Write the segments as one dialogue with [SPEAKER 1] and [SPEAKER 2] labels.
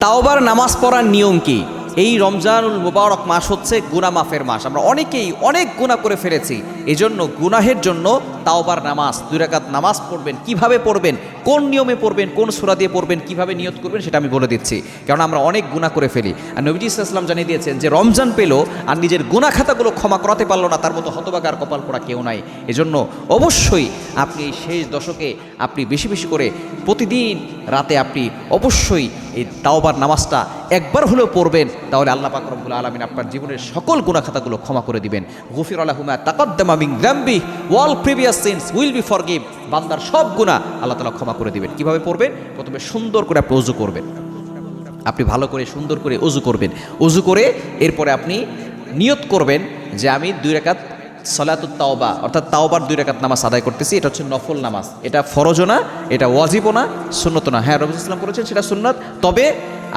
[SPEAKER 1] তাওবার নামাজ পড়ার নিয়ম কি? এই রমজানুল মুবারক মাস হচ্ছে গুনাহ মাফের মাস। আমরা অনেকেই অনেক গুনাহ করে ফেলেছি। এজন্য গুনাহের জন্য তাওবার নামাজ, 2 রাকাত নামাজ পড়বেন। কিভাবে পড়বেন, কোন নিয়মে পড়বেন, কোন সূরা দিয়ে পড়বেন, কিভাবে নিয়ত করবেন সেটা আমি বলে দিচ্ছি। কারণ আমরা অনেক গুনাহ করে ফেলি। আর নবীজি সাল্লাল্লাহু আলাইহি ওয়াসাল্লাম জানিয়ে দিয়েছেন যে রমজান পেল আর নিজের গুনাহ খাতাগুলো ক্ষমা করাতে পারলো না, তার মতো হতভাগা আর কপাল পোড়া কেউ নাই। এজন্য অবশ্যই আপনি এই শেষ দশকে আপনি বেশি বেশি করে প্রতিদিন রাতে আপনি অবশ্যই এই তাওবার নামাজটা একবার হলেও পড়বেন। তাহলে আল্লাহ পাক রব্বুল আলামিন আপনার জীবনের সকল গুনাহ খাতাগুলো ক্ষমা করে দিবেন। গফির লাহু মা তাকাদ্দামা মিন যামবি ওয়াল previous sins will be forgive. বান্দার সব গুনাহ আল্লাহ তাআলা ক্ষমা করে দিবেন। কিভাবে পড়বেন? প্রথমে সুন্দর করে আপনি ওযু করবেন। আপনি ভালো করে সুন্দর করে ওযু করবেন। ওযু করে এরপরে আপনি নিয়ত করবেন যে আমি 2 রাকাত সলাতুত তাওবা অর্থাৎ তাওবার 2 রাকাত নামাজ আদায় করতেছি। এটা হচ্ছে নফল নামাজ, এটা ফরজও না, এটা ওয়াজিবও না, সুন্নতও না। হ্যাঁ, রাসূলুল্লাহ সাল্লাল্লাহু আলাইহি ওয়াসাল্লাম করেছেন সেটা সুন্নাত, তবে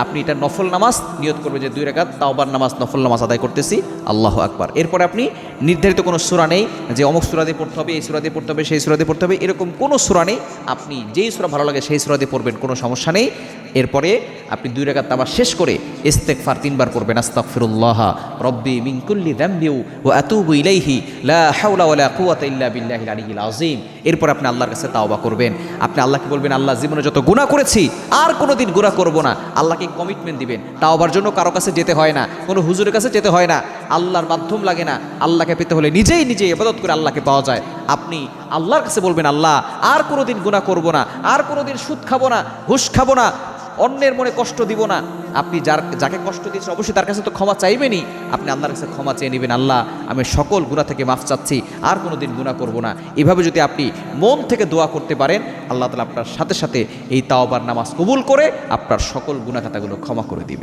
[SPEAKER 1] আপনি এটা নফল নামাজ নিয়ত করবেন যে 2 রাকাত তাওবার নামাজ নফল নামাজ আদায় করতেছি। আল্লাহু আকবার। এরপরে আপনি নির্ধারিত কোনো সূরা নেই যে অমুক সূরা দিয়ে পড়তে হবে, এই সূরা দিয়ে পড়তে হবে, সেই সূরা দিয়ে পড়তে হবে, এরকম কোনো সূরা নেই। আপনি যেই সূরা ভালো লাগে সেই সূরা দিয়ে পড়বেন, কোনো সমস্যা নেই। এরপরে আপনি 2 রাকাত নামাজ শেষ করে ইস্তেগফার 3 বার পড়বেন। আস্তাগফিরুল্লাহ রব্বি মিন কুল্লি যামবি ওয়া আতুবু ইলাইহি লা হাওলা ওয়ালা কুওয়াতা ইল্লা বিল্লাহিল আলিয়্যিল আযীম। এরপর আপনি আল্লাহর কাছে তাওবা করবেন। আপনি আল্লাহকে বলবেন, আল্লাহ জীবনে যত গুনাহ করেছি আর কোনোদিন গুনাহ করব না। আল্লাহকে কমিটমেন্ট দিবেন। তাওবার জন্য কারো কাছে যেতে হয় না, কোনো হুজুরের কাছে যেতে হয় না, আল্লাহর মাধ্যম লাগে না। আল্লাহকে পেতে হলে নিজেই নিজেই ইবাদত করে আল্লাহকে পাওয়া যায়। আপনি আল্লাহর কাছে বলবেন, আল্লাহ আর কোনোদিন গুনাহ করব না, আর কোনোদিন সুদ খাবো না, ঘুষ খাবো না, অন্যের মনে কষ্ট দিব না। আপনি যাকে কষ্ট দিয়েছেন অবশ্যই তার কাছে তো ক্ষমা চাইবেনই। আপনি আল্লাহর কাছে ক্ষমা চেয়ে নেবেন, আল্লাহ আমি সকল গুনাহ থেকে মাফ চাচ্ছি, আর কোনো দিন গুনাহ করব না। এভাবে যদি আপনি মন থেকে দোয়া করতে পারেন, আল্লাহ তাআলা আপনার সাথে সাথে এই তাওবার নামাজ কবুল করে আপনার সকল গুনাহ খাতাগুলো ক্ষমা করে দিবেন।